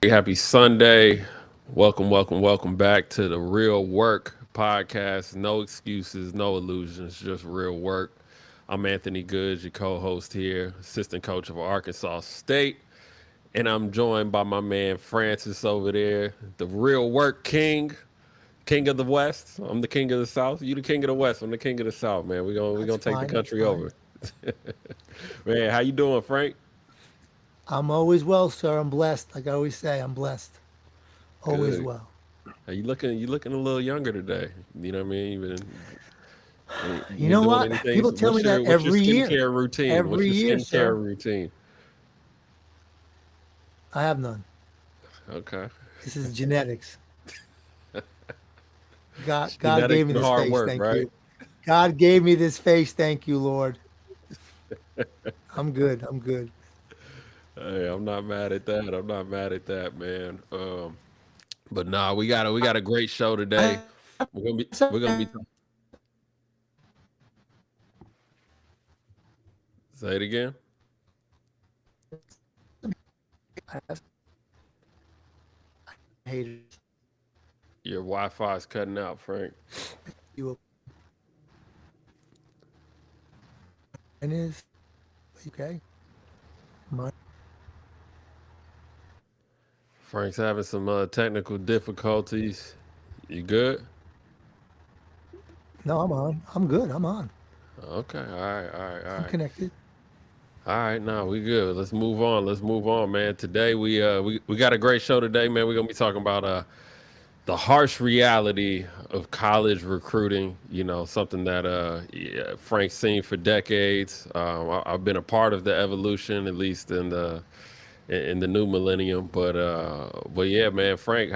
Happy Sunday. Welcome back to the Real Work Podcast. No excuses, no illusions, just real work. I'm Anthony Goods, your co host here, assistant coach of Arkansas State. And I'm joined by my man Francis over there, the Real Work King, King of the West. I'm the King of the South. You the King of the West. I'm the King of the South, man. We're gonna That's take the fine. That's country fine. over. Man, how you doing, Frank? I'm always well, sir. I'm blessed. Like I always say, I'm blessed. Always Good. well. You looking a little younger today. You know what I mean? You You been know doing what? anything? People tell me that What's your every year. skincare routine? What's Every your year, skincare sir. routine? I have none. Okay. This is genetics. God Genetics gave me and this hard face. work, Thank right? you. God gave me this face. Thank you, Lord. I'm good. I'm good. Hey, I'm not mad at that. I'm not mad at that, man. But nah, we got a great show today. We're gonna be say it again. I have haters. Your Wi-Fi is cutting out, Frank. You mine is okay. Mine. Frank's having some technical difficulties. You good? No, I'm on. I'm good. I'm on. Okay. All right. All right. All I'm right. connected. All right, now we good. Let's move on. Let's move on, man. Today we got a great show today, man. We're gonna be talking about the harsh reality of college recruiting. You know, something that yeah, Frank's seen for decades. I've been a part of the evolution, at least in the new millennium. But yeah, man, Frank,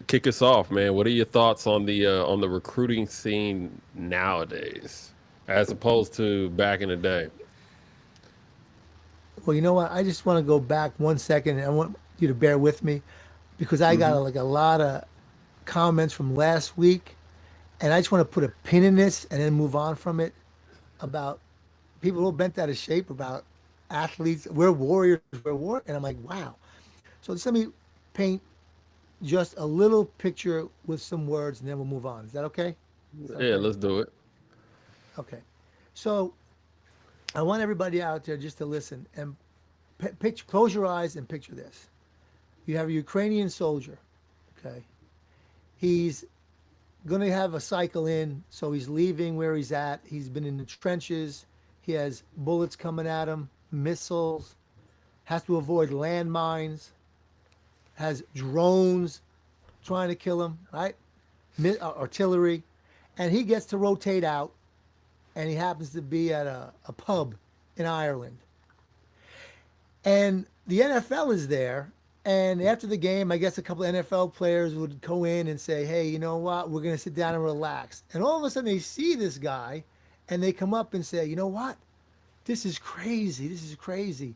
kick us off, man. What are your thoughts on the recruiting scene nowadays, as opposed to back in the day? Well, you know what? I just want to go back 1 second, and I want you to bear with me because I got Hmm. like a lot of comments from last week, and I just want to put a pin in this and then move on from it about people who are bent out of shape about athletes. We're warriors. We're war, and I'm like, wow. So just let me paint just a little picture with some words, and then we'll move on. Is that okay? Is that Yeah, okay? let's do it. Okay. So I want everybody out there just to listen and picture, close your eyes and picture this. You have a Ukrainian soldier. Okay. He's going to have a cycle in, so he's leaving where he's at. He's been in the trenches. He has bullets coming at him, missiles, has to avoid landmines, has drones trying to kill him, right? Artillery. And he gets to rotate out, and he happens to be at a pub in Ireland. And the NFL is there. And after the game, I guess a couple of NFL players would go in and say, hey, you know what? We're going to sit down and relax. And all of a sudden, they see this guy and they come up and say, you know what? This is crazy. This is crazy.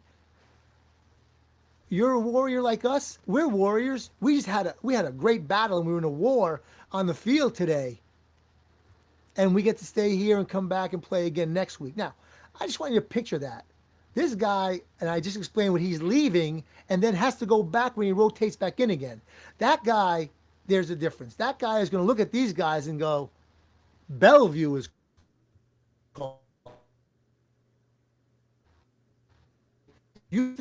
You're a warrior like us. We're warriors. We had a great battle and we were in a war on the field today. And we get to stay here and come back and play again next week. Now, I just want you to picture that. This guy, and I just explained what he's leaving and then has to go back when he rotates back in again. That guy, there's a difference. That guy is going to look at these guys and go, Bellevue is calling. You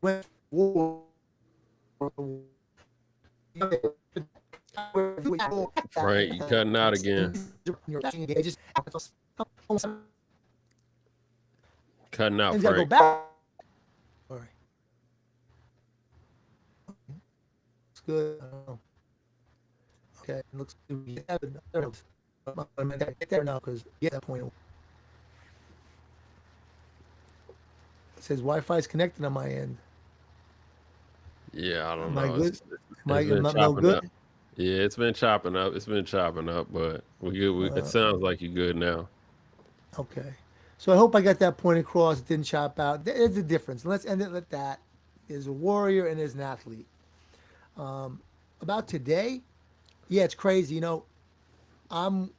went to war. Frank, you cutting out again. Cutting out, And he's got to go Frank. back. All right, it's good. I don't know. Okay, it looks good. I'm gonna get there now because get that point. It says Wi-Fi is connected on my end. Yeah, I don't Am I know. good? It's I'm been not no chopping up. good. Yeah, it's been chopping up. It's been chopping up, but we good. It sounds like you good now. Okay, so I hope I got that point across. It didn't chop out. There's a difference. Let's end it with that. There's a warrior and there's an athlete. About today, yeah, it's crazy. I'm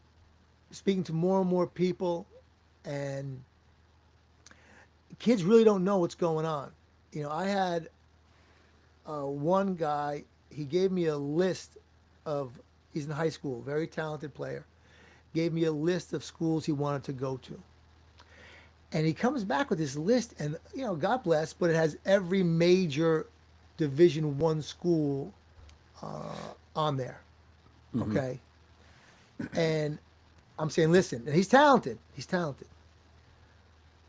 speaking to more and more people, and kids really don't know what's going on. I had one guy, he gave me a list of, he's in high school, very talented player, gave me a list of schools he wanted to go to. And he comes back with this list, and God bless, but it has every major Division 1 school on there. Hmm. Okay. And I'm saying, listen, and he's talented. He's talented.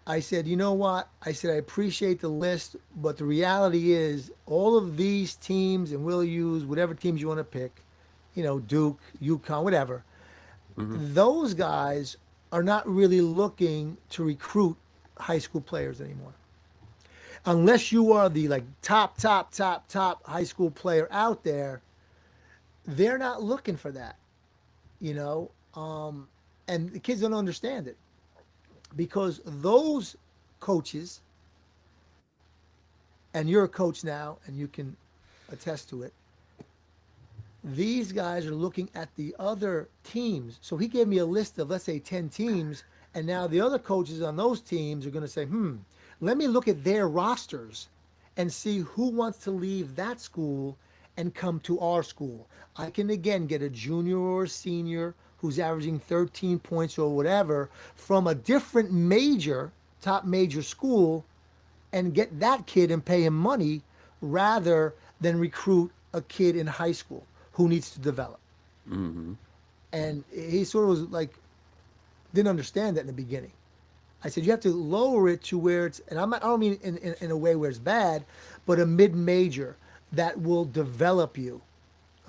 I said, you know what? I said, I appreciate the list, but the reality is all of these teams, and we'll use whatever teams you want to pick, Duke, UConn, whatever. Hmm. Those guys are not really looking to recruit high school players anymore. Unless you are the like top high school player out there, they're not looking for that, you know. And the kids don't understand it because those coaches, and you're a coach now, and you can attest to it. These guys are looking at the other teams. So he gave me a list of, let's say, 10 teams. And now the other coaches on those teams are going to say, let me look at their rosters and see who wants to leave that school and come to our school. I can again get a junior or a senior who's averaging 13 points or whatever from a different major, top major school, and get that kid and pay him money rather than recruit a kid in high school who needs to develop. Hmm. And he sort of was like, didn't understand that in the beginning. I said, you have to lower it to where it's, and I don't mean in a way where it's bad, but a mid major that will develop you.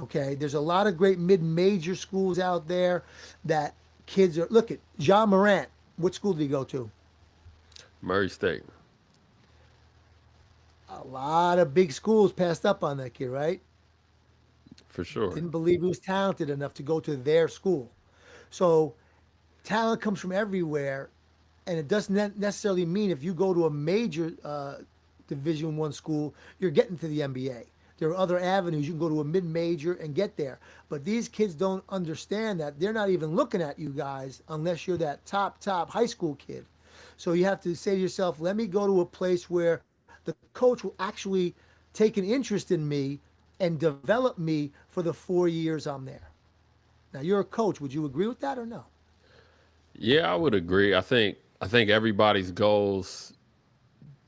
Okay. There's a lot of great mid major schools out there that kids are, look at John Morant. What school did he go to? Murray State, A lot of big schools passed up on that kid, right? for sure. Didn't believe he was talented enough to go to their school. So talent comes from everywhere, and it doesn't necessarily mean if you go to a major Division 1 school, you're getting to the NBA. There are other avenues. You can go to a mid-major and get there. But these kids don't understand that. They're not even looking at you guys unless you're that top high school kid. So you have to say to yourself, let me go to a place where the coach will actually take an interest in me and develop me for the 4 years I'm there. Now you're a coach. Would you agree with that or no? Yeah, I would agree. I think everybody's goals.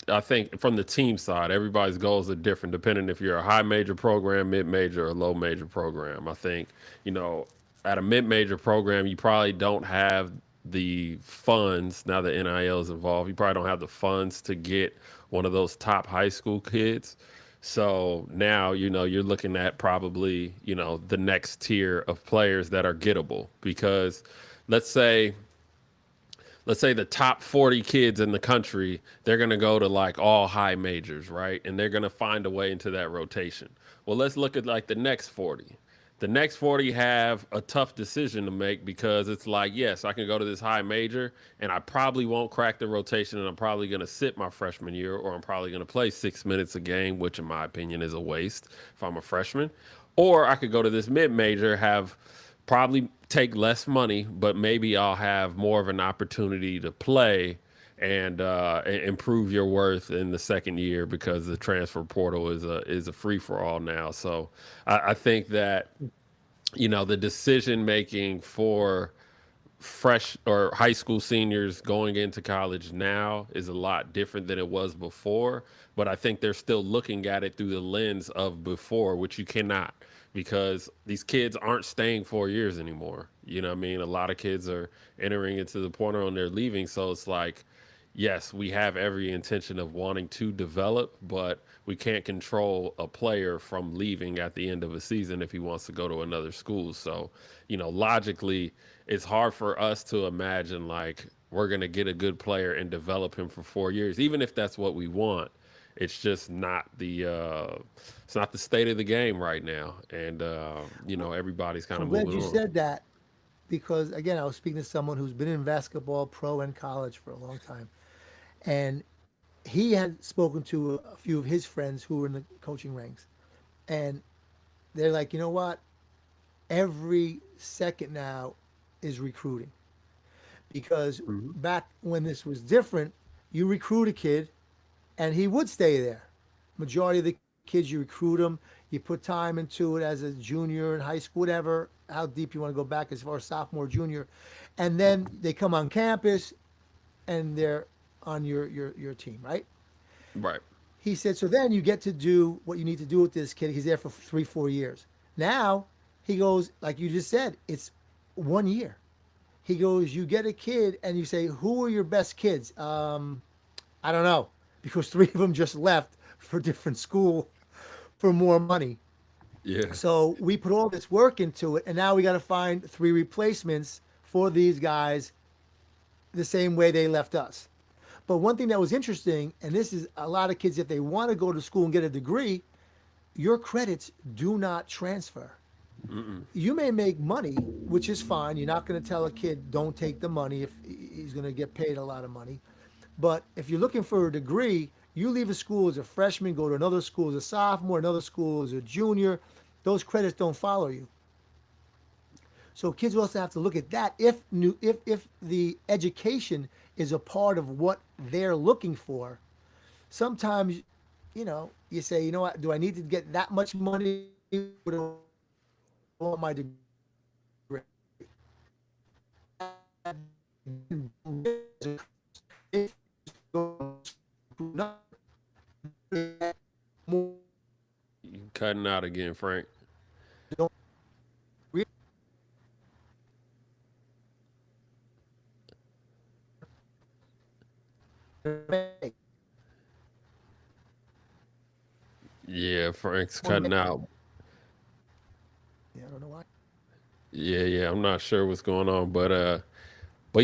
I think from the team side, everybody's goals are different depending if you're a high major program, mid major, or low major program. I think, you know, at a mid major program, you probably don't have the funds. Now the NIL is involved, you probably don't have the funds to get one of those top high school kids. So now, you're looking at probably, the next tier of players that are gettable because let's say let's say the top 40 kids in the country, they're going to go to like all high majors, right? And they're going to find a way into that rotation. Well, let's look at like the next 40. The next 40 have a tough decision to make because it's like, yes, I can go to this high major and I probably won't crack the rotation and I'm probably going to sit my freshman year or I'm probably going to play 6 minutes a game, which in my opinion is a waste if I'm a freshman. Or I could go to this mid major, have probably take less money, but maybe I'll have more of an opportunity to play and improve your worth in the second year because the transfer portal is a free for all now. So I think that the decision making for fresh or high school seniors going into college now is a lot different than it was before. But I think they're still looking at it through the lens of before, which you cannot because these kids aren't staying 4 years anymore. You know what I mean? A lot of kids are entering into the portal and they're leaving. So it's like, yes, we have every intention of wanting to develop, but we can't control a player from leaving at the end of a season if he wants to go to another school. So, logically, it's hard for us to imagine like we're going to get a good player and develop him for 4 years, even if that's what we want. It's just not the state of the game right now, and everybody's kind I'm of glad moving you on. said that because, again, I was speaking to someone who's been in basketball, pro, and college for a long time. And he had spoken to a few of his friends who were in the coaching ranks. And they're like, you know what? Every second now is recruiting. Because Hmm. back when this was different, you recruit a kid and he would stay there majority of the kids, you recruit them, you put time into it as a junior in high school, whatever, how deep you want to go back as far as sophomore, junior, and then they come on campus and they're on your team, right? Right. He said, so then you get to do what you need to do with this kid. He's there for 3, 4 years. Now he goes, like you just said, it's 1 year. He goes, you get a kid and you say, who are your best kids? I don't know, because three of them just left for different school for more money. Yeah. So we put all this work into it, and now we got to find three replacements for these guys the same way they left us. But one thing that was interesting, and this is a lot of kids, if they want to go to school and get a degree, your credits do not transfer. You may make money, which is fine. You're not going to tell a kid don't take the money if he's going to get paid a lot of money. But if you're looking for a degree, you leave a school as a freshman, go to another school as a sophomore, another school as a junior. Those credits don't follow you. So kids also have to look at that. If the education is a part of what they're looking for, sometimes, you say, you know what, do I need to get that much money? Or do I want my degree? You cutting out again, Frank. Yeah, Frank's cutting out. Yeah, I don't know why. Yeah, yeah. I'm not sure what's going on, but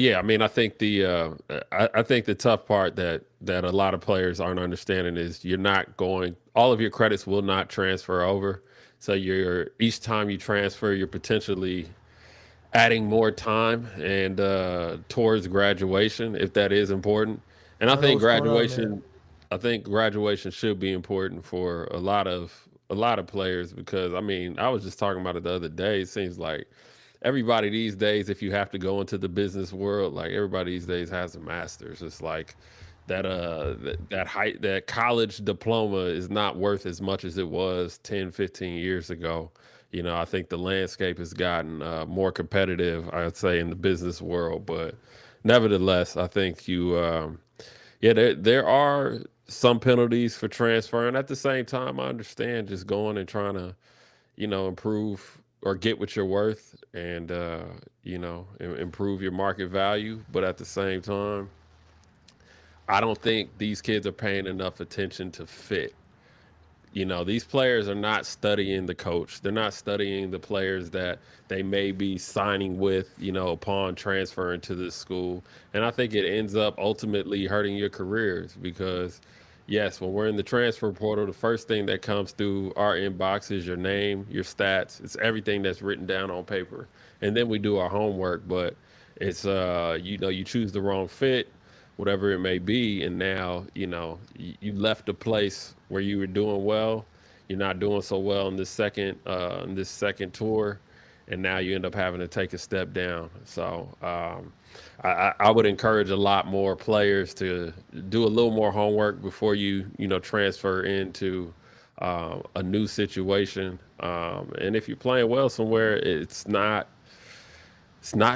yeah, I mean, I think I think the tough part that a lot of players aren't understanding is you're not going. All of your credits will not transfer over. So you're each time you transfer, you're potentially adding more time and towards graduation if that is important. And I don't know what's going on, man. I think graduation should be important for a lot of players because I mean I was just talking about it the other day. It seems like everybody these days, if you have to go into the business world, like everybody these days has a master's. It's like that college diploma is not worth as much as it was 10, 15 years ago. I think the landscape has gotten more competitive, I'd say, in the business world. But nevertheless, I think yeah, there are some penalties for transferring. At the same time, I understand just going and trying to, improve or get what you're worth and, improve your market value. But at the same time, I don't think these kids are paying enough attention to fit. These players are not studying the coach. They're not studying the players that they may be signing with, upon transferring to this school. And I think it ends up ultimately hurting your careers because, yes, when we're in the transfer portal, the first thing that comes through our inbox is your name, your stats. It's everything that's written down on paper. And then we do our homework, but it's, you choose the wrong fit, whatever it may be, and now you left a place where you were doing well. You're not doing so well in this second tour, and now you end up having to take a step down. So I would encourage a lot more players to do a little more homework before you transfer into a new situation. And if you're playing well somewhere, it's not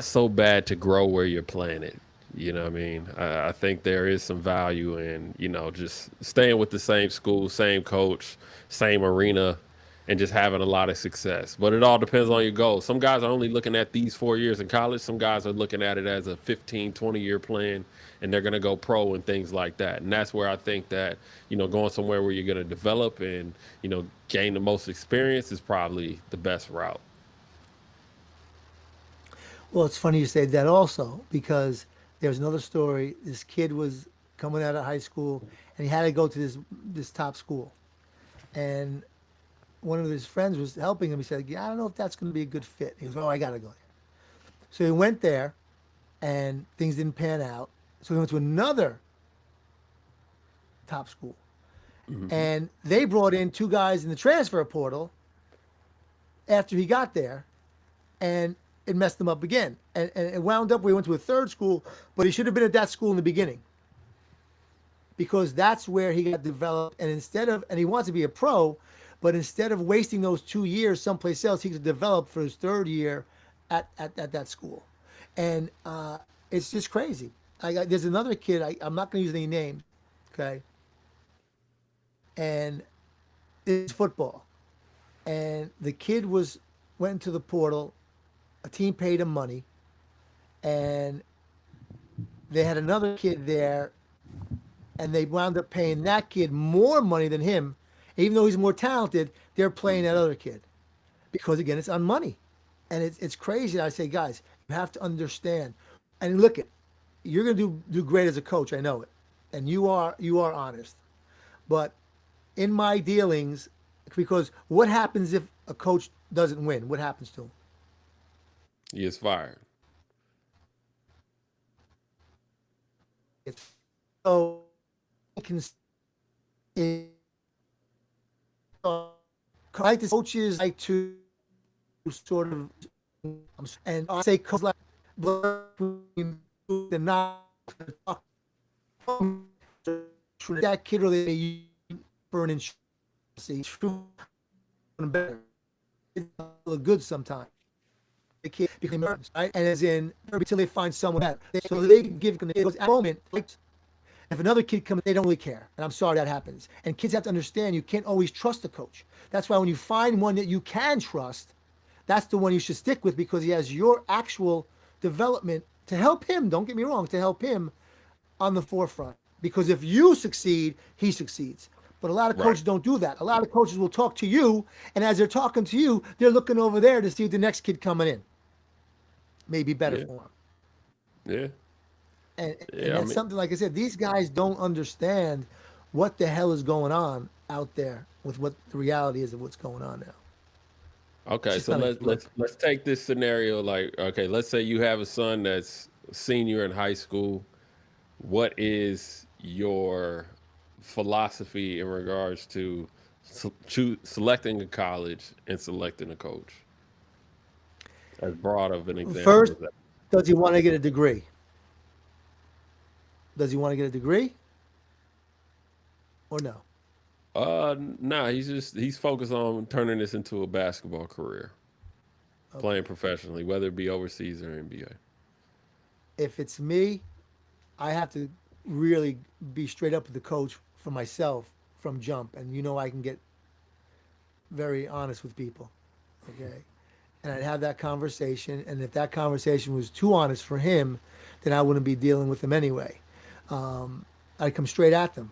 so bad to grow where you're playing it. You know what I mean? I think there is some value in, just staying with the same school, same coach, same arena, and just having a lot of success. But it all depends on your goals. Some guys are only looking at these 4 years in college. Some guys are looking at it as a 15, 20-year plan, and they're going to go pro and things like that. And that's where I think that, going somewhere where you're going to develop and, gain the most experience is probably the best route. Well, it's funny you say that also because there's another story. This kid was coming out of high school and he had to go to this top school. And one of his friends was helping him. He said, "Yeah, I don't know if that's going to be a good fit." He goes, "Oh, I got to go there." So he went there and things didn't pan out. So he went to another top school. And they brought in two guys in the transfer portal after he got there and it messed him up again. And it wound up where he went to a third school, but he should have been at that school in the beginning because that's where he got developed. And he wants to be a pro, but instead of wasting those 2 years someplace else, he could develop for his third year at that school. And it's just crazy. There's another kid, I'm not going to use any names, okay? And it's football. And the kid went into the portal. A team paid him money, and they had another kid there, and they wound up paying that kid more money than him. Even though he's more talented, they're playing that other kid because again, it's on money, and it's crazy. I say, guys, you have to understand. And look at, you're gonna do great as a coach. I know it, and you are honest. But in my dealings, because what happens if a coach doesn't win? What happens to him? He is fired. It's so I can I like the coaches like to sort of and I say coach like but they're not that kid or they for an insurance better. It's look good sometimes. The kid became nervous, right? And as in until they find someone that so they can give at the moment. Like, if another kid comes, they don't really care. And I'm sorry that happens. And kids have to understand you can't always trust the coach. That's why when you find one that you can trust, that's the one you should stick with because he has your actual development to help him. Don't get me wrong, to help him on the forefront. Because if you succeed, he succeeds. But a lot of coaches don't do that. A lot of coaches will talk to you, and as they're talking to you, they're looking over there to see the next kid coming in. Maybe better for him. Yeah. And that's something, like I said, these guys don't understand what the hell is going on out there with what the reality is of what's going on now. Okay, so let's take this scenario. Like, okay, let's say you have a son that's a senior in high school. What is your philosophy in regards to selecting a college and selecting a coach? As broad of an example First, as that. does he want to get a degree? Does he want to get a degree? Or no? Nah, he's focused on turning this into a basketball career, playing professionally, whether it be overseas or NBA. If it's me, I have to really be straight up with the coach for myself from jump. And I can get very honest with people. Okay. And I'd have that conversation. And if that conversation was too honest for him, then I wouldn't be dealing with him anyway. I'd come straight at them.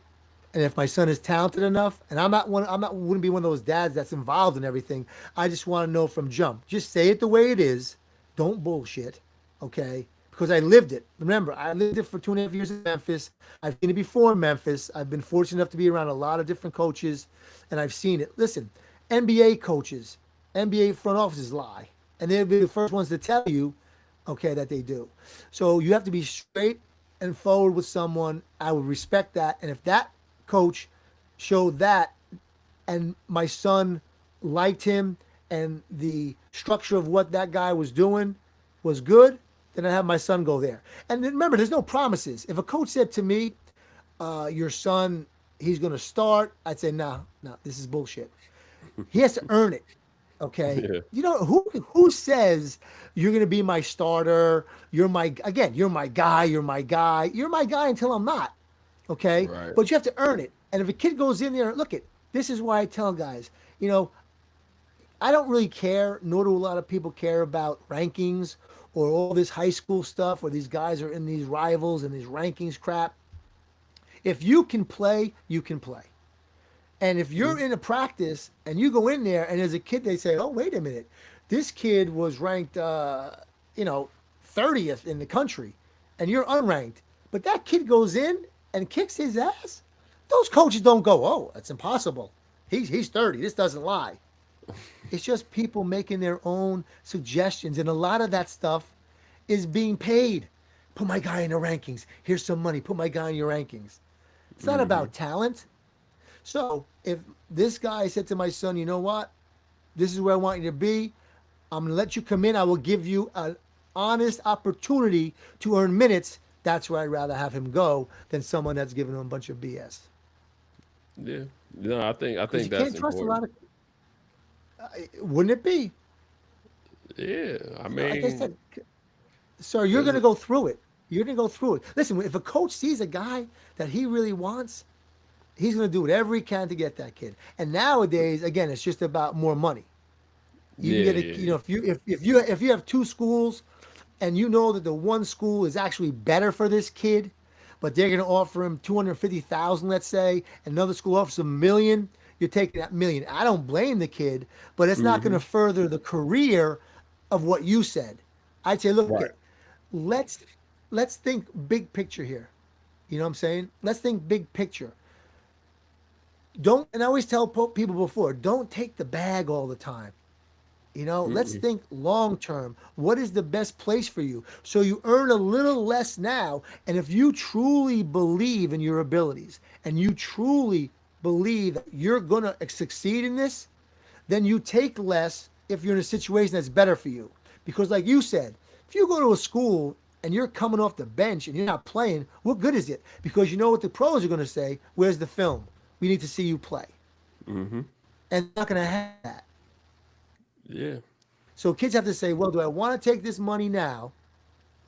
And if my son is talented enough, and wouldn't be one of those dads that's involved in everything. I just want to know from jump. Just say it the way it is. Don't bullshit. Okay. Because I lived it. Remember, I lived it for 2.5 years in Memphis. I've seen it before in Memphis. I've been fortunate enough to be around a lot of different coaches, and I've seen it. Listen, NBA coaches, NBA front offices lie, and they'll be the first ones to tell you, okay, that they do. So you have to be straight and forward with someone. I would respect that, and if that coach showed that, and my son liked him, and the structure of what that guy was doing was good, then I have my son go there. And remember, there's no promises. If a coach said to me, your son, he's going to start, I'd say, no, this is bullshit. He has to earn it. Okay. Yeah. Who says you're going to be my starter? You're my guy. You're my guy. You're my guy until I'm not. Okay. Right. But you have to earn it. And if a kid goes in there, look this is why I tell guys, I don't really care, nor do a lot of people care about rankings or all this high school stuff where these guys are in these rivals and these rankings crap. If you can play, you can play. And if you're in a practice and you go in there and as a kid, they say, oh, wait a minute. This kid was ranked, 30th in the country and you're unranked. But that kid goes in and kicks his ass. Those coaches don't go, oh, that's impossible. He's 30. This doesn't lie. It's just people making their own suggestions. And a lot of that stuff is being paid. Put my guy in the rankings. Here's some money. Put my guy in your rankings. It's not about talent. So if this guy said to my son, you know what? This is where I want you to be. I'm going to let you come in. I will give you an honest opportunity to earn minutes That's where I'd rather have him go than someone that's giving him a bunch of BS. Yeah. No, I think Because you that's can't trust a important. lot of. Wouldn't it be? Yeah. I Like I mean, said, sir, you're because going to go through it. You're going to go through it. Listen, if a coach sees a guy that he really wants, he's going to do whatever he can to get that kid. And nowadays, again, it's just about more money. You can yeah, get a, yeah, you yeah. know, if you have two schools, and you know that the one school is actually better for this kid, but they're going to offer him 250,000, let's say, and another school offers him a million. You're taking that million. I don't blame the kid, but it's not going to Mm-hmm. further the career of what you said. I'd say, look, Right. let's let's think big picture here. You know what I'm saying? Let's think big picture. Don't, and I always tell people before, don't take the bag all the time. Let's Mm-mm. think long term. What is the best place for you? So you earn a little less now. And if you truly believe in your abilities and you truly believe that you're going to succeed in this, then you take less if you're in a situation that's better for you. Because, like you said, if you go to a school and you're coming off the bench and you're not playing, what good is it? Because you know what the pros are going to say? Where's the film? We need to see you play. Mm-hmm. And they're not going to have that. Yeah. So kids have to say, well, do I want to take this money now?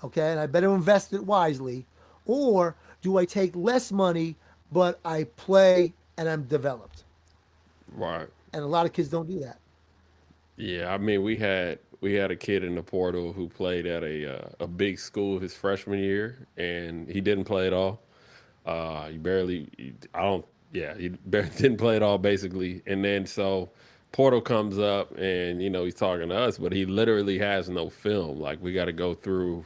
Okay, and I better invest it wisely. Or do I take less money, but I play and I'm developed? Right. And a lot of kids don't do that. Yeah. I mean, we had a kid in the portal who played at a big school his freshman year, and he didn't play at all. He barely. I don't. Yeah, he barely didn't play at all, basically. And then so Portal comes up, and he's talking to us, but he literally has no film. Like we got to go through,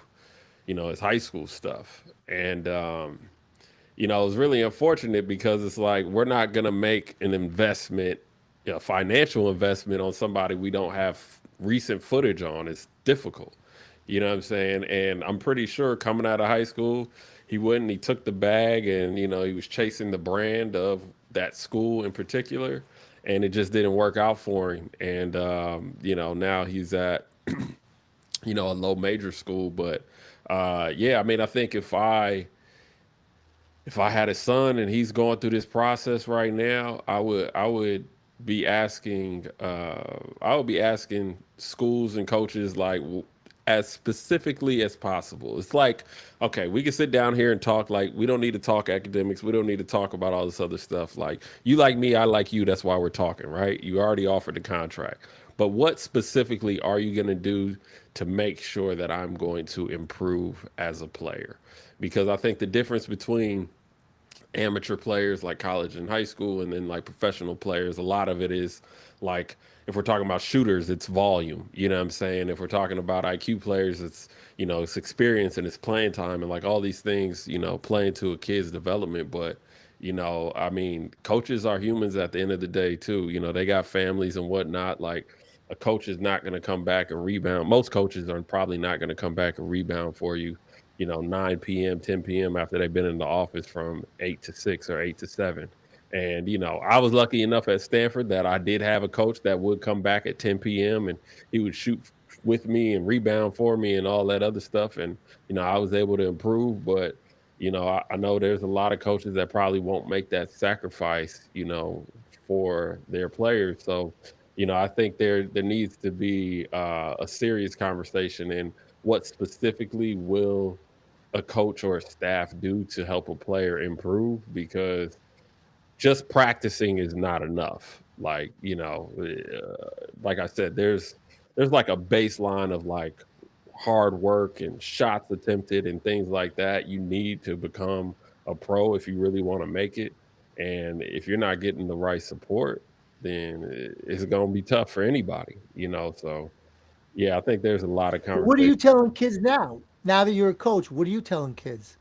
his high school stuff, and it was really unfortunate because it's like we're not gonna make an investment, a financial investment on somebody we don't have recent footage on. It's difficult. You know what I'm saying? And I'm pretty sure coming out of high school, he wouldn't. He took the bag and he was chasing the brand of that school in particular, and it just didn't work out for him. And now he's at a low major school, but yeah, I mean, I think if I had a son and he's going through this process right now, I would be asking schools and coaches like as specifically as possible. It's like, okay, we can sit down here and talk, like we don't need to talk academics, we don't need to talk about all this other stuff. Like you like me, I like you, that's why we're talking, right? You already offered the contract. But what specifically are you going to do to make sure that I'm going to improve as a player? Because I think the difference between amateur players like college and high school and then like professional players, a lot of it is like if we're talking about shooters, it's volume. You know what I'm saying? If we're talking about IQ players, it's experience and it's playing time and like all these things, play into a kid's development. But I mean, coaches are humans at the end of the day too. They got families and whatnot. Like a coach is not going to come back and rebound. Most coaches are probably not going to come back and rebound for you 9 p.m., 10 p.m. after they've been in the office from 8 to 6 or 8 to 7. And, I was lucky enough at Stanford that I did have a coach that would come back at 10 p.m. and he would shoot with me and rebound for me and all that other stuff. And, I was able to improve. But, I know there's a lot of coaches that probably won't make that sacrifice, for their players. So, I think there needs to be a serious conversation in what specifically will a coach or a staff do to help a player improve because just practicing is not enough. Like, like I said, there's like a baseline of like hard work and shots attempted and things like that you need to become a pro if you really want to make it. And if you're not getting the right support, then it's going to be tough for anybody. So yeah, I think there's a lot of What are you conversation. telling kids now? Now that you're a coach, what are you telling kids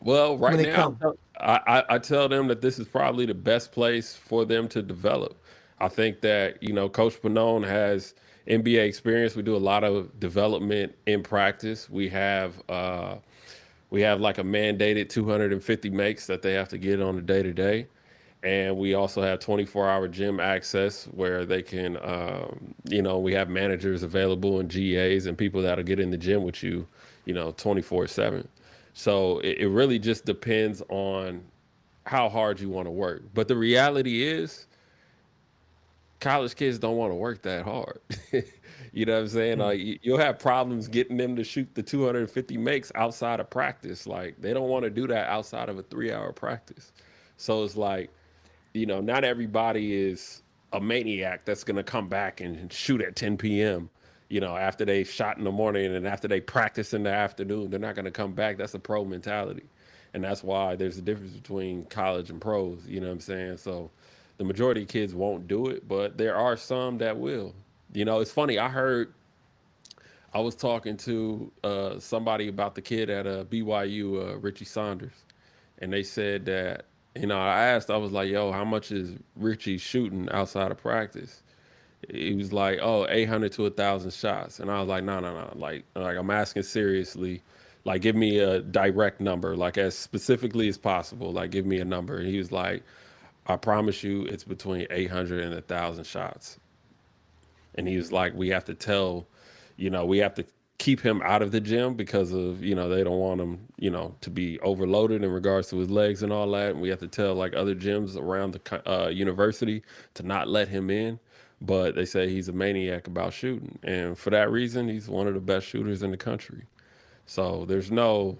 Well, right when they now, come? I tell them that this is probably the best place for them to develop. I think that, Coach Panone has NBA experience. We do a lot of development in practice. We have like a mandated 250 makes that they have to get on a day to day. And we also have 24-hour gym access where they can, we have managers available and GAs and people that'll get in the gym with you, 24/7. So it really just depends on how hard you want to work. But the reality is, college kids don't want to work that hard. You know what I'm saying? Hmm. Like you'll have problems getting them to shoot the 250 makes outside of practice. Like they don't want to do that outside of a 3 hour practice. So it's like, not everybody is a maniac that's going to come back and shoot at 10 p.m. After they shot in the morning and after they practice in the afternoon, they're not going to come back. That's a pro mentality. And that's why there's a difference between college and pros. You know what I'm saying? So the majority of kids won't do it, but there are some that will. It's funny. I was talking to somebody about the kid at BYU, Richie Saunders, and they said that, I asked, I was like, yo, how much is Richie shooting outside of practice? He was like, oh, 800 to 1,000 shots. And I was like, no, no, no. Like I'm asking seriously. Like, give me a direct number, like as specifically as possible. Like, give me a number. And he was like, I promise you it's between 800 and 1,000 shots. And he was like, we have to keep him out of the gym because of, they don't want him, to be overloaded in regards to his legs and all that. And we have to tell like other gyms around the university to not let him in. But they say he's a maniac about shooting. And for that reason, he's one of the best shooters in the country. So there's no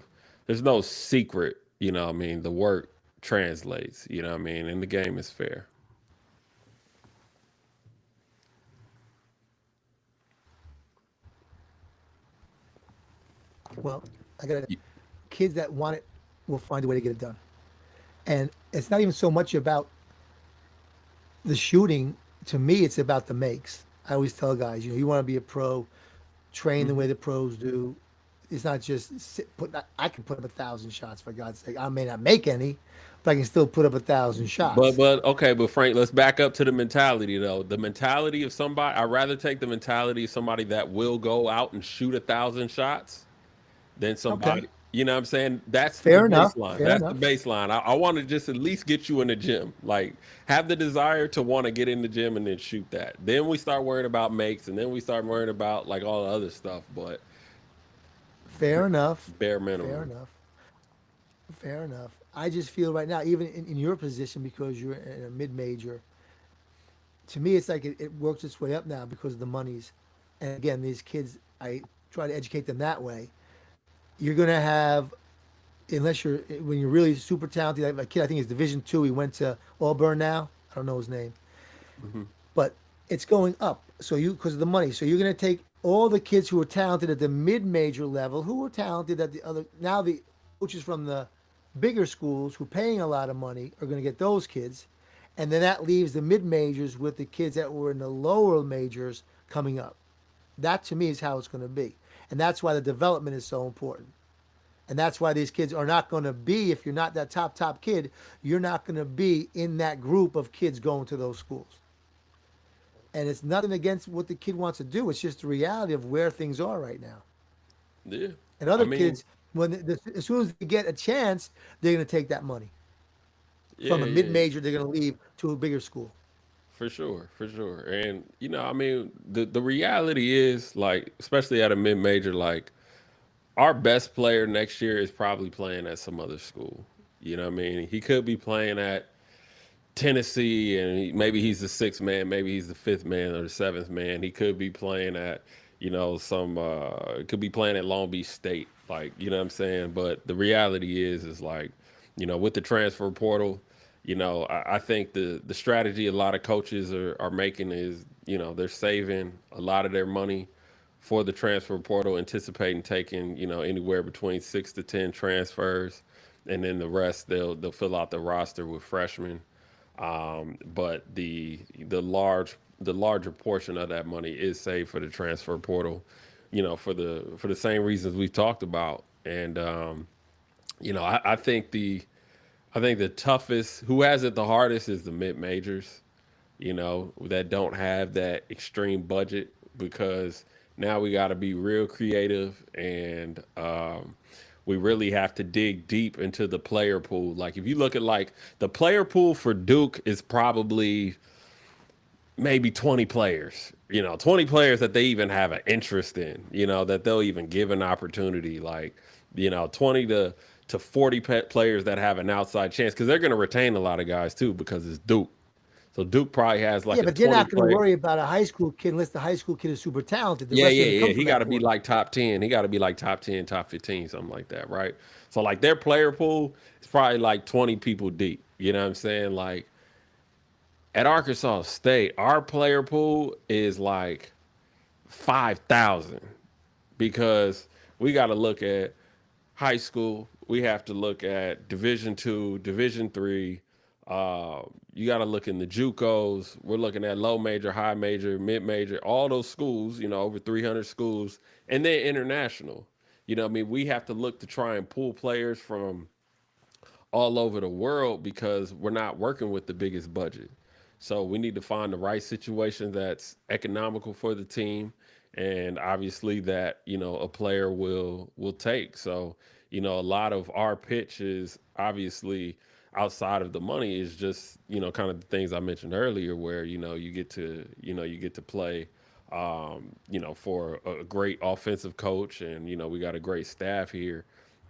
secret, what I mean, the work translates, what I mean, and the game is fair. Well, I got kids that want it will find a way to get it done. And it's not even so much about the shooting. To me, it's about the makes. I always tell guys, you want to be a pro, train the way Mhm. the pros do. It's not just put. I can put up 1,000 shots for God's sake. I may not make any, but I can still put up 1,000 shots. But okay, but Frank, let's back up to the mentality though. The mentality of somebody, I'd rather take the mentality of somebody that will go out and shoot 1,000 shots than Okay, somebody. You know what I'm saying? That's the fair enough. baseline. Fair That's the enough. baseline. I want to just at least get you in the gym. Like have the desire to want to get in the gym and then shoot that. Then we start worrying about makes and then we start worrying about like all the other stuff. But Fair enough. bare Fair minimum. enough. Fair enough. I just feel right now, even in your position, because you're in a mid major, to me, it's like it works its way up now because of the monies. And again, these kids, I try to educate them that way. You're going to have, unless you're, when you're really super talented, like my kid, I think is Division two. He went to Auburn now. I don't know his name, Hmm. but it's going up. So because of the money. So you're going to take all the kids who are talented at the mid major level, who are talented at the other, now the coaches from the bigger schools who are paying a lot of money are going to get those kids. And then that leaves the mid majors with the kids that were in the lower majors coming up. That to me is how it's going to be. And that's why the development is so important. And that's why these kids are not going to be, if you're not that top kid, you're not going to be in that group of kids going to those schools. And it's nothing against what the kid wants to do. It's just the reality of where things are right now. Yeah. And I other mean, kids, as soon as they get a chance, they're going to take that money from yeah, a mid yeah. major. They're going to leave to a bigger school. For sure, for sure. And I mean, the reality is like, especially at a mid major, like our best player next year is probably playing at some other school. You know what I mean? He could be playing at Tennessee, and maybe he's the sixth man, maybe he's the fifth man or the seventh man. He could be playing at, some could be playing at Long Beach State, like what I'm saying. But the reality is like, with the transfer portal, I think the strategy a lot of coaches are making is, they're saving a lot of their money for the transfer portal, anticipating taking anywhere between 6 to 10 transfers, and then the rest they'll fill out the roster with freshmen. But the larger portion of that money is saved for the transfer portal, for the same reasons we've talked about. And I think the toughest, who has it the hardest, is the mid majors, that don't have that extreme budget, because now we got to be real creative, and we really have to dig deep into the player pool. Like if you look at like the player pool for Duke is probably maybe 20 players, 20 players that they even have an interest in, that they'll even give an opportunity. Like 20 to 40 players that have an outside chance because they're going to retain a lot of guys too because it's Duke. So Duke probably has Yeah, like a but they're 20 not going to player. worry about a high school kid unless the high school kid is super talented. The Yeah, rest are yeah, going to yeah. come He from got that to be portal. like top 10. He got to be like top 10, top 15, something like that, right? So like their player pool is probably like 20 people deep. You know what I'm saying? Like at Arkansas State, our player pool is like 5,000 because we got to look at high school. We have to look at Division 2, Division 3. You got to look in the JUCOs. We're looking at low major, high major, mid major, all those schools. Over 300 schools, and then international. I mean, we have to look to try and pull players from all over the world because we're not working with the biggest budget. So we need to find the right situation that's economical for the team and obviously that, a player will take. So, a lot of our pitch is obviously outside of the money is just, kind of the things I mentioned earlier where, you get to play for a great offensive coach and, we got a great staff here,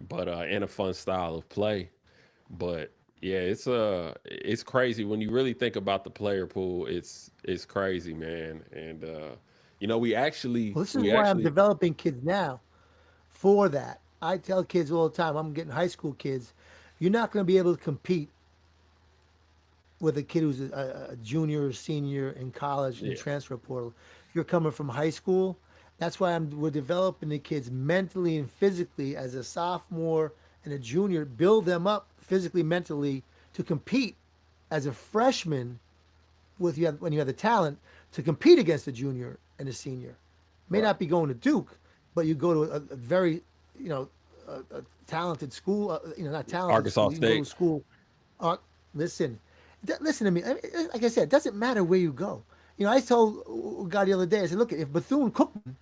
but and a fun style of play. But yeah, it's crazy when you really think about the player pool. It's crazy, man. And we actually Well, this is we why I'm actually developing kids now for that. I tell kids all the time, I'm getting high school kids, you're not going to be able to compete with a kid who's a junior or senior in college in the yeah, transfer portal. If you're coming from high school, that's why we're developing the kids mentally and physically as a sophomore and a junior, build them up physically, mentally to compete as a freshman when you have the talent to compete against a junior and a senior. May right. not be going to Duke, but you go to a very, you know, a talented school. Not talented Arkansas school. You can go to a State. school. Uh, listen, listen to me. Like I said, it doesn't matter where you go. I told a guy the other day. I said, look, if Bethune Cookman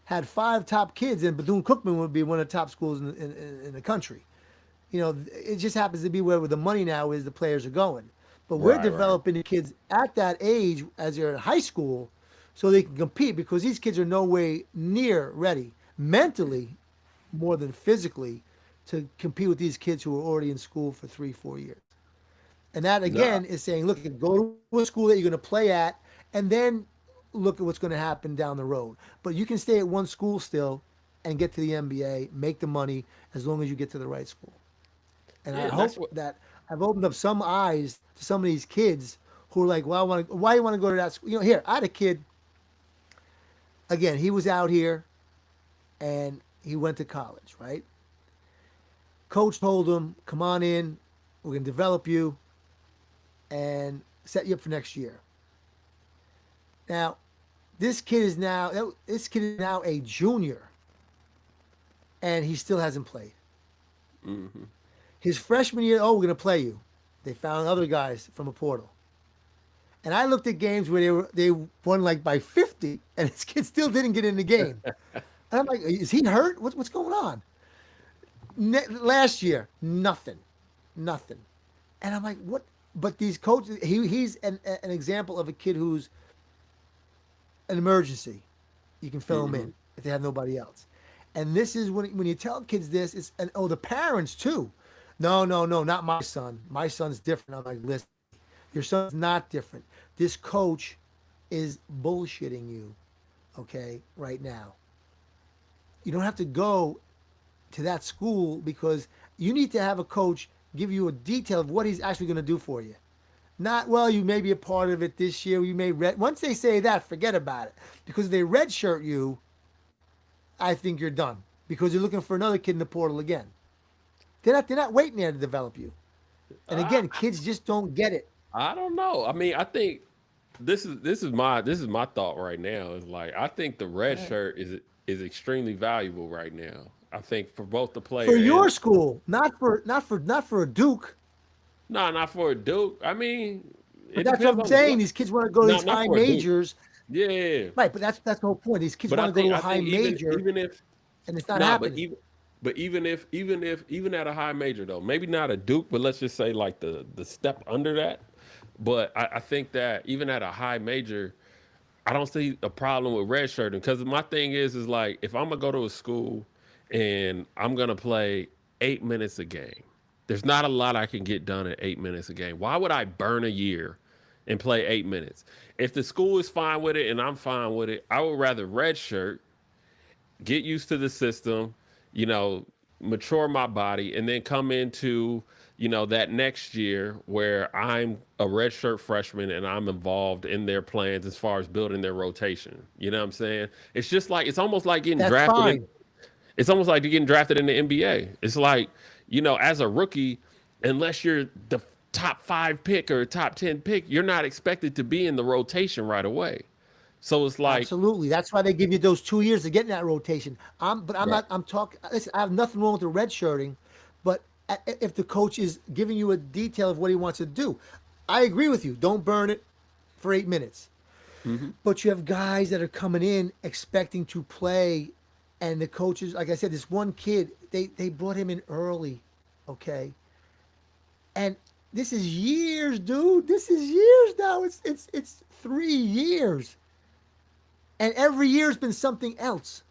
had five top kids, then Bethune Cookman would be one of the top schools in the country. It just happens to be where the money now is the players are going. But we're Right, right. developing the kids at that age as they're in high school so they can compete because these kids are no way near ready mentally more than physically to compete with these kids who are already in school for 3, 4 years. And that Nah, again is saying, look, go to a school that you're going to play at and then look at what's going to happen down the road. But you can stay at one school still and get to the NBA, make the money as long as you get to the right school. And I yeah, and that's hope what. that I've opened up some eyes to some of these kids who are like, well, why you want to go to that school? Here, I had a kid, again, he was out here and he went to college, right? Coach told him, come on in, we're going to develop you and set you up for next year. Now, this kid is now a junior and he still hasn't played. Hmm. His freshman year, oh, we're going to play you. They found other guys from a portal. And I looked at games where they won like by 50, and this kid still didn't get in the game. And I'm like, is he hurt? What's going on? Last year, nothing, nothing. And I'm like, what? But these coaches, he's an example of a kid who's an emergency. You can fill him Hmm. in if they have nobody else. And this is when you tell kids this, and the parents too. No, no, no, not my son. My son's different. I'm like, listen, your son's not different. This coach is bullshitting you, okay, right now. You don't have to go to that school because you need to have a coach give you a detail of what he's actually going to do for you. Not, well, you may be a part of it this year. You may once they say that, forget about it. Because if they redshirt you, I think you're done. Because you're looking for another kid in the portal again. They're not waiting there to develop you. And I, again, kids just don't get it. I don't know. I mean, I think this is my thought right now. Is like I think the red shirt is extremely valuable right now. I think for both the For player your and school, not for a Duke. no, not for a Duke. I mean, But it that's what depends I'm on saying. what. These kids want to go to No, these not high for a Duke. majors, Yeah, right? But that's the whole point. These kids but I want to go think to a I high think even major, even if and it's not nah, but happening. even at a high major though, maybe not a Duke, but let's just say like the step under that. But I think that even at a high major, I don't see a problem with redshirting because my thing is like if I'm gonna go to a school and I'm gonna play 8 minutes a game. There's not a lot I can get done at 8 minutes a game. Why would I burn a year and play 8 minutes? If the school is fine with it and I'm fine with it, I would rather redshirt, get used to the system, you know, mature my body, and then come into, that next year where I'm a redshirt freshman and I'm involved in their plans as far as building their rotation. You know what I'm saying? It's just like it's almost like getting That's drafted in fine. it's almost like you're getting drafted in the NBA. It's like, as a rookie, unless you're the top 5 pick or top 10 pick, you're not expected to be in the rotation right away. So it's like, Absolutely. That's why they give you those 2 years to get in that rotation. But I'm right. not. I'm talking. Listen, I have nothing wrong with the red shirting, but if the coach is giving you a detail of what he wants to do, I agree with you. Don't burn it for 8 minutes. Hmm. But you have guys that are coming in expecting to play, and the coaches, like I said, this one kid, they brought him in early, okay, and this is years, dude. This is years now. It's 3 years, and every year's been something else.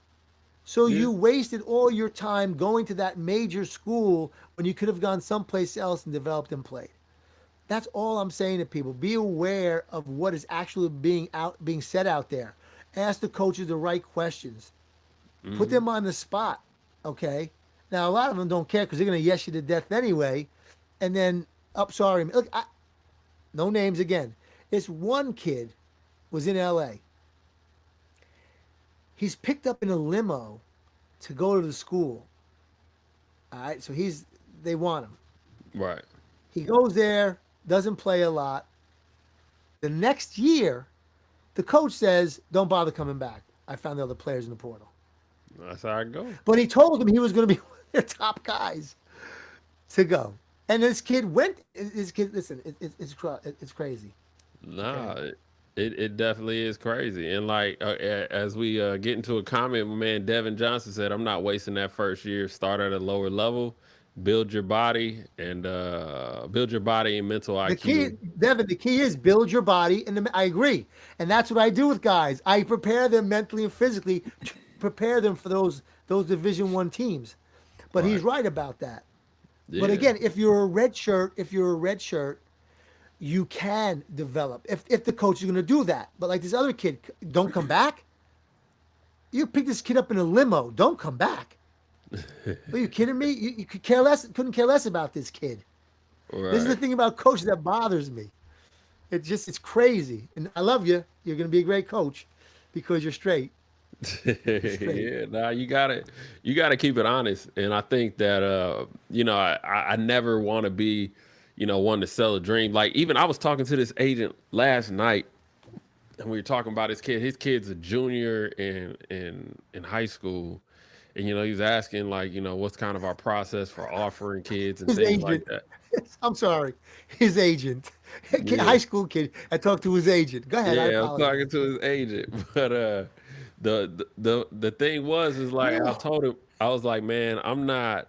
So Yeah. you wasted all your time going to that major school when you could have gone someplace else and developed and played. That's all I'm saying to people. Be aware of what is actually being said out there. Ask the coaches the right questions. Put Hmm. them on the spot. Okay. Now a lot of them don't care because they're gonna yes you to death anyway. And then, oh, sorry, look, no names again. This one kid was in L.A. He's picked up in a limo to go to the school. All right, so they want him. Right. He goes there, doesn't play a lot. The next year, the coach says, "Don't bother coming back. I found the other players in the portal." That's how I go. But he told them he was going to be one of their top guys to go. And this kid went. This kid, listen, it's crazy. Nah, Okay, it definitely is crazy. And like, as we get into a comment, my man Devin Johnson said, "I'm not wasting that first year. Start at a lower level, build your body and mental the key, IQ." Devin, the key is build your body, and I agree, and that's what I do with guys. I prepare them mentally and physically to prepare them for those Division 1 teams. But he's Right. right about that. But Yeah. again, if you're a red shirt, you can develop if the coach is going to do that. But like this other kid, don't come back. You pick this kid up in a limo. Don't come back. Are you kidding me? You could care less. Couldn't care less about this kid. This is the Right. thing about coaches that bothers me. It's crazy. And I love you. You're going to be a great coach because you're straight. You're straight. Yeah, nah, you gotta keep it honest. And I think that I never want to be, one to sell a dream. Like, even I was talking to this agent last night, and we were talking about his kid. His kid's a junior in high school, and he was asking, like, what's kind of our process for offering kids and His things like agent. that. I'm sorry. His agent. Yeah. High school kid. I talked to his agent. Go ahead. I Yeah, I was apologize. talking to his agent, but the thing was is like I told him, I was like, man, I'm not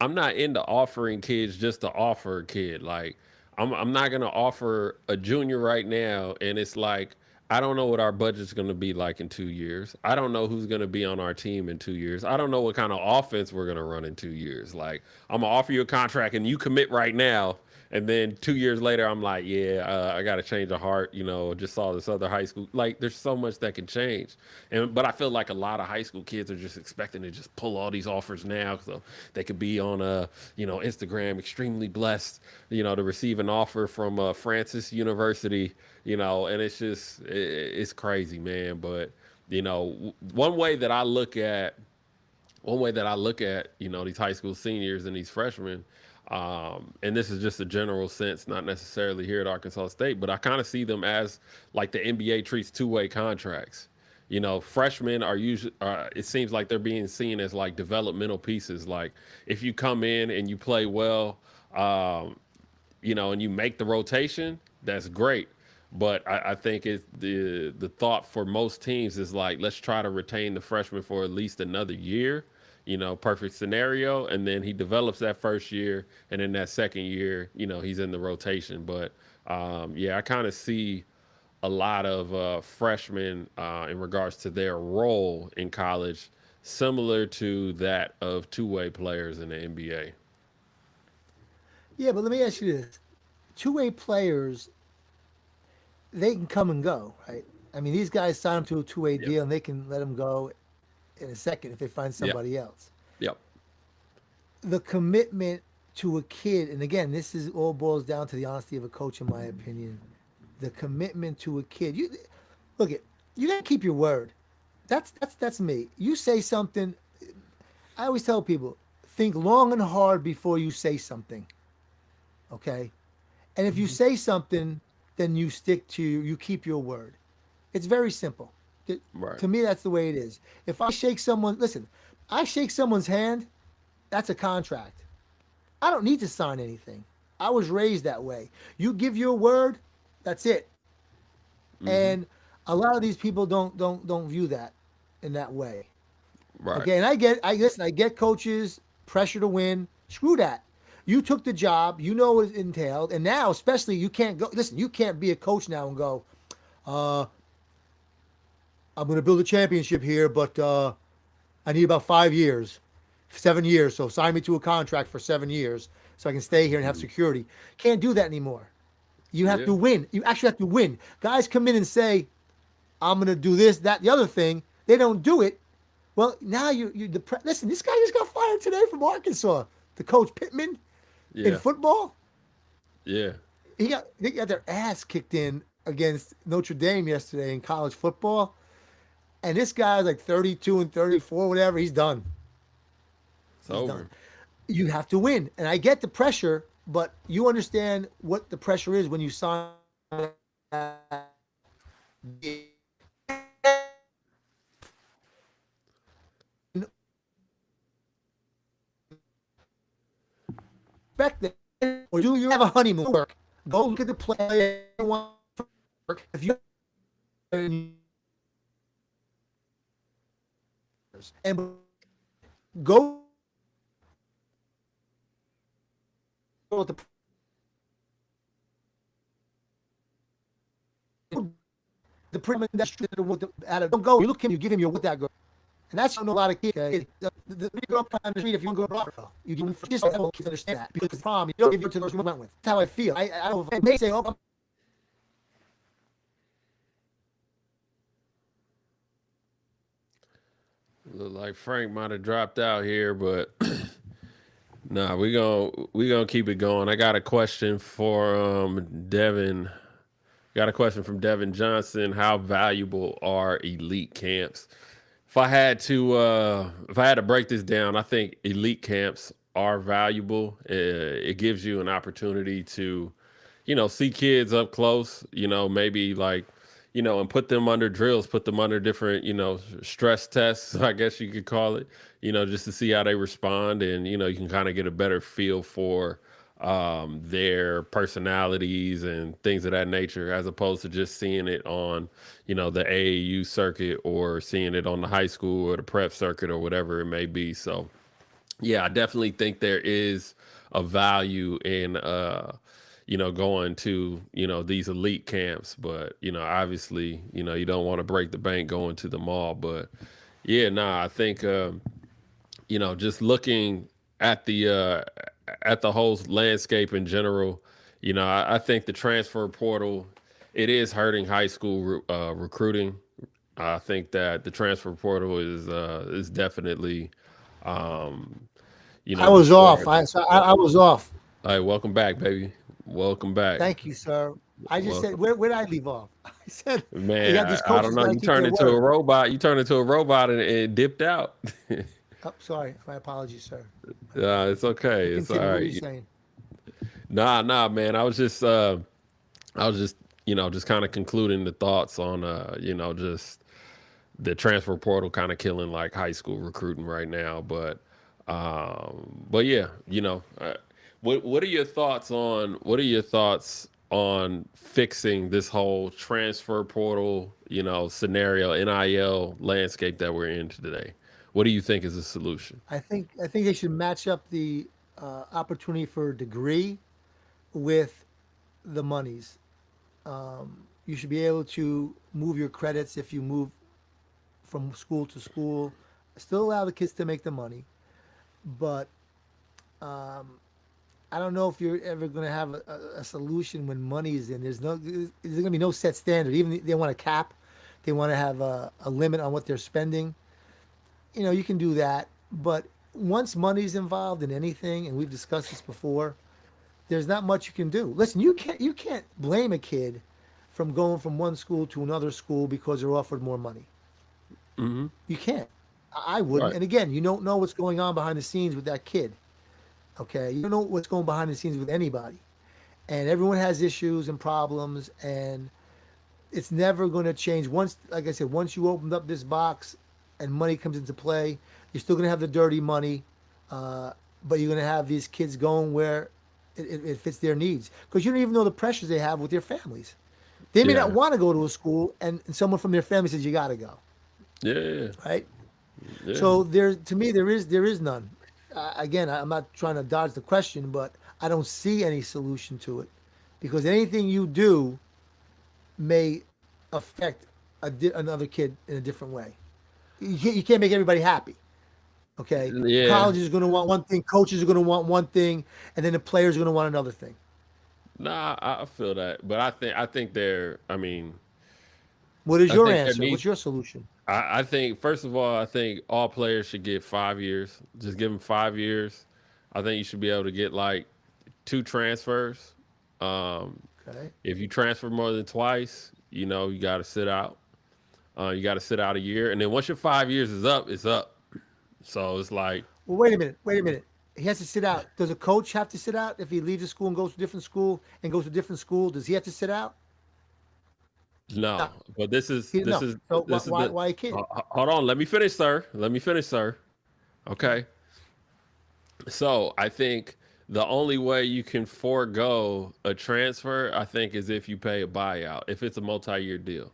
into offering kids just to offer a kid. Like, I'm not gonna offer a junior right now, and it's like I don't know what our budget's gonna be like in 2 years. I don't know who's gonna be on our team in 2 years. I don't know what kind of offense we're gonna run in 2 years. Like, I'm gonna offer you a contract and you commit right now, and then 2 years later, I'm like, yeah, I got to change of heart. Just saw this other high school. Like, there's so much that can change, but I feel like a lot of high school kids are just expecting to just pull all these offers now, so they could be on Instagram, extremely blessed, to receive an offer from Francis University, and it's crazy, man. But one way that I look at, these high school seniors and these freshmen, and this is just a general sense, not necessarily here at Arkansas State, but I kind of see them as like the NBA treats two-way contracts. Freshmen are usually, it seems like they're being seen as like developmental pieces. Like, if you come in and you play well, um, and you make the rotation, that's great. But I think it's the thought for most teams is like, let's try to retain the freshman for at least another year, perfect scenario, and then he develops that first year, and then that second year, he's in the rotation. But yeah, I kind of see a lot of freshmen in regards to their role in college similar to that of two-way players in the NBA. Yeah, but let me ask you this: two-way players, they can come and go, right? I mean, these guys sign them to a two-way Yep. deal, and they can let them go in a second if they find Yep. somebody else. Yep. The commitment to a kid, and again, this is all boils down to the honesty of a coach, in my opinion. The commitment to a kid. You look it. You gotta keep your word. That's me. You say something. I always tell people, think long and hard before you say something. Okay, and if you Hmm. say something, then you stick to you keep your word. It's very simple. Right. To me, that's the way it is. If I shake someone, listen, I shake someone's hand, that's a contract. I don't need to sign anything. I was raised that way. You give your word, that's it. Hmm. And a lot of these people don't view that in that way. Right. Okay, and I listen, I get coaches pressure to win. Screw that. You took the job, you know what it entailed, and now especially you can't go. Listen, you can't be a coach now and go, uh, I'm going to build a championship here, but I need about 5 years, 7 years. So sign me to a contract for 7 years so I can stay here and have Mhm. security. Can't do that anymore. You have Yeah. to win. You actually have to win. Guys come in and say, I'm going to do this, that, the other thing. They don't do it. Well, now you listen, this guy just got fired today from Arkansas. The coach Pittman in Yeah. football. Yeah. They got their ass kicked in against Notre Dame yesterday in college football. And this guy's like 32 and 34, whatever. He's done. It's He's done. over. You have to win. And I get the pressure, but you understand what the pressure is when you sign expect that, or do you have a honeymoon work? Go look at the play work. If you and go with the premium industry don't go. You look at him, you give him your what that girl. And that's how I know a lot of kids. The girl on the street, if you want to go to girl, you give them just don't kids understand that because the problem you don't give it to those you went with. That's how I feel. I don't. They say, oh, Look like Frank might have dropped out here, but nah, we gonna keep it going. I got a question for Devin. Got a question from Devin Johnson. How valuable are elite camps? If I had to break this down, I think elite camps are valuable. It gives you an opportunity to, see kids up close. Maybe like, and put them under drills, put them under different, stress tests. I guess you could call it. Just to see how they respond, and you can kind of get a better feel for their personalities and things of that nature, as opposed to just seeing it on, the AAU circuit or seeing it on the high school or the prep circuit or whatever it may be. So, yeah, I definitely think there is a value in, going to, these elite camps. But, obviously, you don't want to break the bank going to the mall. But, yeah, nah, I think, just looking at the whole landscape in general, I think the transfer portal, it is hurting high school recruiting. I think that the transfer portal is definitely, um, I was off. destroying. I was off. All right, welcome back, baby. Welcome back. Thank you, sir. I just said, Welcome, where did I leave off? I said, you man. got these I don't coaches know. got to You keep turned their into a word. robot. You turned into a robot and dipped out. Oh, sorry. My apologies, sir. My It's apologies. okay. But It's all continue. What were you right. saying? Nah, man. I was just, just kind of concluding the thoughts on, just the transfer portal kind of killing like high school recruiting right now. But yeah, what are your thoughts on fixing this whole transfer portal, scenario, NIL landscape that we're in today? What do you think is the solution? I think they should match up the opportunity for a degree with the monies. You should be able to move your credits if you move from school to school. Still allow the kids to make the money, but I don't know if you're ever going to have a solution when money is in. There's going to be no set standard. Even if they want a cap, they want to have a limit on what they're spending. You know, you can do that, but once money's involved in anything, and we've discussed this before, there's not much you can do. Listen, you can't blame a kid from going from one school to another school because they're offered more money. Hmm. You can't. I wouldn't. Right. And again, you don't know what's going on behind the scenes with that kid. Okay, you don't know what's going behind the scenes with anybody, and everyone has issues and problems, and it's never going to change. Once, like I said, once you opened up this box and money comes into play, you're still going to have the dirty money, but you're going to have these kids going where it fits their needs because you don't even know the pressures they have with their families. They may not Yeah. want to go to a school, and someone from their family says you got to go, Yeah. right? Yeah. So there, to me, there is none. Again, I'm not trying to dodge the question, but I don't see any solution to it because anything you do may affect another kid in a different way. You can't make everybody happy. Okay, Yeah. colleges are going to want one thing, coaches are going to want one thing, and then the players are going to want another thing. Nah, I feel that, but I think there. I mean, What is I your think there answer? needs. What's your solution? I think first of all, I think all players should get 5 years. Just give them 5 years. I think you should be able to get like two transfers. Um, Okay. if you transfer more than twice, you got to sit out. You got to sit out a year, and then once your 5 years is up, it's up. So it's like Well, wait a minute. Wait a minute. He has to sit out. Does a coach have to sit out if he leaves a school and goes to a different school and goes to a different school? Does he have to sit out? No. no. But this is He, this no. is So why, this is why, the. why a kid? Hold on, let me finish, sir. Let me finish, sir. Okay. So I think the only way you can forego a transfer, I think, is if you pay a buyout. If it's a multi-year deal.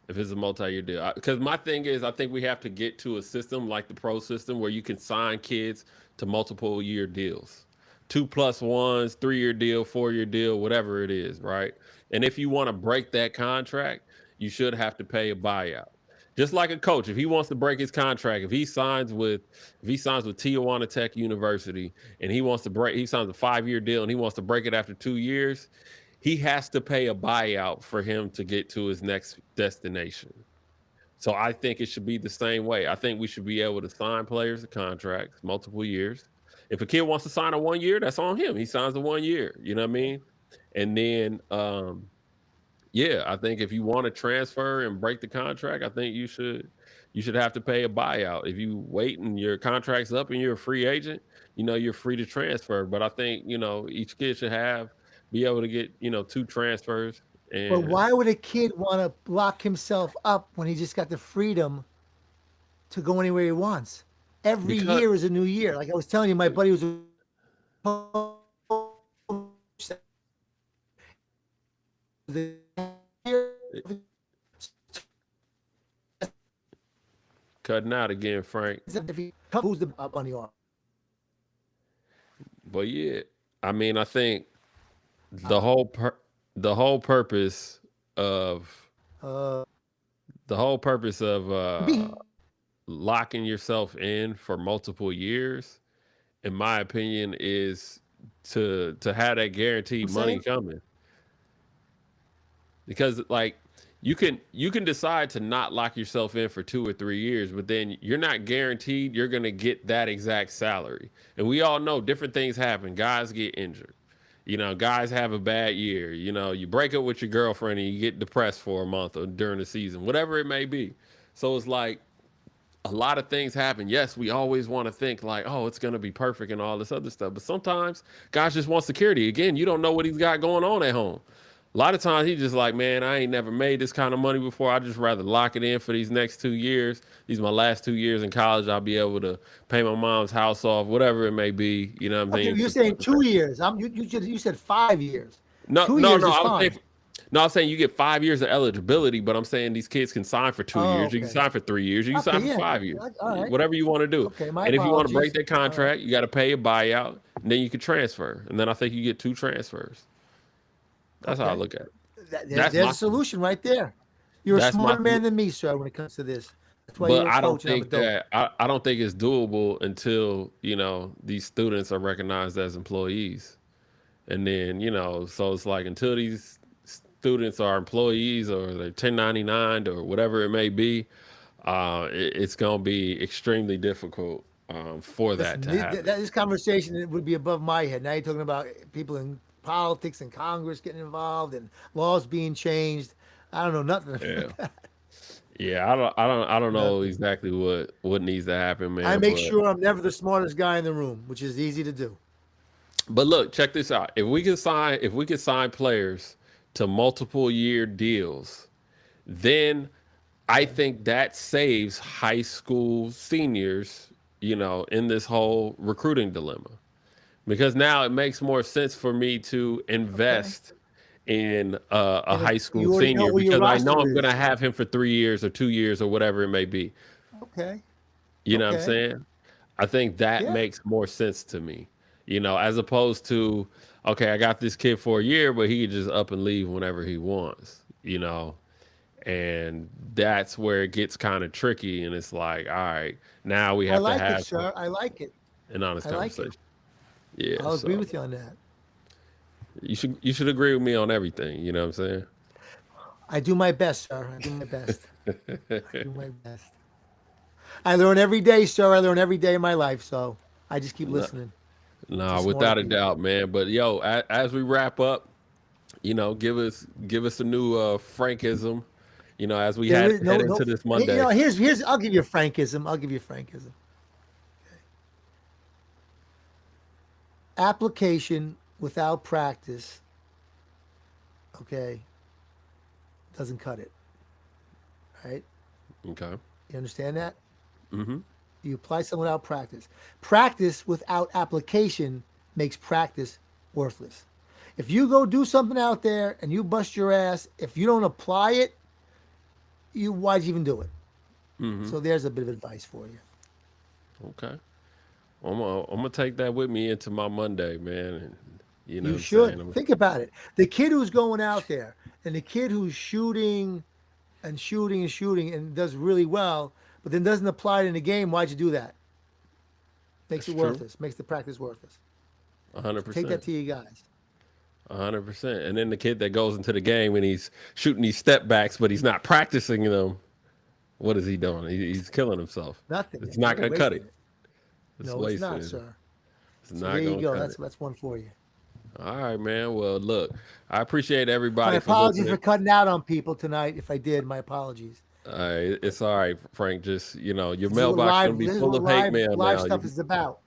If it's a multi-year deal, because my thing is, I think we have to get to a system like the pro system where you can sign kids to multiple year deals, 2+1s, 3 year deal, 4 year deal, whatever it is, right? And if you want to break that contract, you should have to pay a buyout. Just like a coach, if he wants to break his contract, if he signs with Tijuana Tech University and he signs a 5 year deal and he wants to break it after 2 years, he has to pay a buyout for him to get to his next destination. So I think it should be the same way. I think we should be able to sign players to contracts multiple years. If a kid wants to sign a 1 year, that's on him. He signs a 1 year. You know what I mean? And then, yeah, I think if you want to transfer and break the contract, I think you should have to pay a buyout. If you wait and your contract's up and you're a free agent, you're free to transfer. But I think each kid should have be able to get two transfers But and why would a kid want to lock himself up when he just got the freedom to go anywhere he wants? Every because year is a new year. Like I was telling you, my buddy was a cutting out again, Frank. if he who's the money off. But yeah, I mean, I think the whole the whole purpose of Uh, the whole purpose of be locking yourself in for multiple years, in my opinion, is to have that guaranteed I'm money saying. coming. Because like you can decide to not lock yourself in for 2 or 3 years, but then you're not guaranteed you're gonna get that exact salary. And we all know different things happen. Guys get injured. Guys have a bad year. You break up with your girlfriend and you get depressed for a month or during the season, whatever it may be. So it's like a lot of things happen. Yes, we always want to think like, oh, it's going to be perfect and all this other stuff. But sometimes guys just want security. Again, you don't know what he's got going on at home. A lot of times he's just like, man, I ain't never made this kind of money before. I just rather lock it in for these next 2 years. These are my last 2 years in college. I'll be able to pay my mom's house off, whatever it may be. You know what I'm Okay, saying? you're saying 2 years. You said 5 years. No, two no, years no. is I was saying, fine. no, I was saying you get 5 years of eligibility, but I'm saying these kids can sign for two Oh, years. You can okay. sign for 3 years. You can Okay, sign for yeah. 5 years. All right. Whatever you want to do. Okay, my And if you want to break apologies. that All right. contract, you got to pay a buyout, and then you can transfer. And then I think you get two transfers. That's how I Okay. look at it. There's That's there's my a solution right there. You're a that's my smarter man than me, sir, when it comes to this. That's why But you're a coach and I'm a dope. I don't think it's doable until, these students are recognized as employees. And then, so it's like until these students are employees or they're 1099 or whatever it may be, it's going to be extremely difficult for that Listen, to happen. this conversation would be above my head. Now you're talking about people in politics and Congress getting involved and laws being changed. I don't know nothing Yeah. about that. Yeah, I don't know Nothing. exactly what needs to happen, I man, make but sure I'm never the smartest guy in the room, which is easy to do. look, check this out. If we could sign players to multiple year deals, then I Okay. think that saves high school seniors, in this whole recruiting dilemma. Because now it makes more sense for me to Okay. invest in a And high school you already know senior who your because I know roster I'm going to is. have him for 3 years or 2 years or whatever it may be. Okay. You know what I'm Okay. saying? I think that Yeah. makes more sense to me, as opposed to, okay, I got this kid for a year, but he could just up and leave whenever he wants, and that's where it gets kind of tricky. And it's like, all right, now we I have to like it, have sir. I like it. an honest I like it. conversation. Yeah, I'll agree so with you on that. you should agree with me on everything. You know what I'm I do my best, sir. I do my best. I do my best. I learn every day, sir. I learn every day of my life. So I just keep saying? listening to No, smarter without a people. doubt, man. But yo, as we wrap up, give us a new Frankism. As we There had is head no. into this Monday. Here's. I'll give you a frankism. I'll give you a frankism. Application without practice, okay, doesn't cut it. Right? Okay. You understand that? Mm-hmm. You apply something without practice. Practice without application makes practice worthless. If you go do something out there and you bust your ass, if you don't apply it, you why'd you even do it? Mm-hmm. So there's a bit of advice for you. Okay. I'm gonna take that with me into my Monday, man. And you know what You I'm saying? should think about it. The kid who's going out there and the kid who's shooting and shooting and shooting and does really well, but then doesn't apply it in the game, why'd you do that? Makes That's it true. worthless. Makes the practice worthless. A hundred So take that percent. to you guys. 100%. And then the kid that goes into the game and he's shooting these step backs, but he's not practicing them. What is he doing? He's killing himself. Nothing. It's You're not gonna cut wasting it. it. It's No, it's wasting not, it. sir. It's So not there you gonna go. cut it. That's one for you. All right, man. Well, look, I appreciate My everybody for apologies for listening. cutting out on people tonight. If I did, my apologies. It's all right, Frank. Just your This is what mailbox gonna live. be This is full what of hate live mail live now. stuff is about.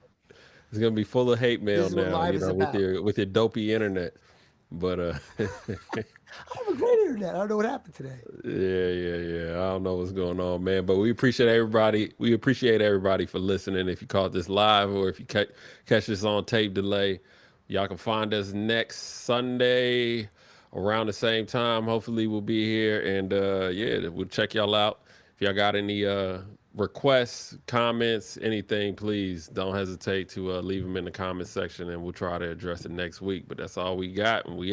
It's gonna be full of hate This mail is what now. live is With about. your dopey internet. But I have a great internet. I don't know what happened today. yeah. I don't know what's going on, man. But we appreciate everybody. We appreciate everybody for listening. If you caught this live or if you catch this on tape delay, y'all can find us next Sunday around the same time. Hopefully, we'll be here and yeah, we'll check y'all out. If y'all got any requests, comments, anything, please don't hesitate to leave them in the comment section, and we'll try to address it next week. But that's all we got, and we out.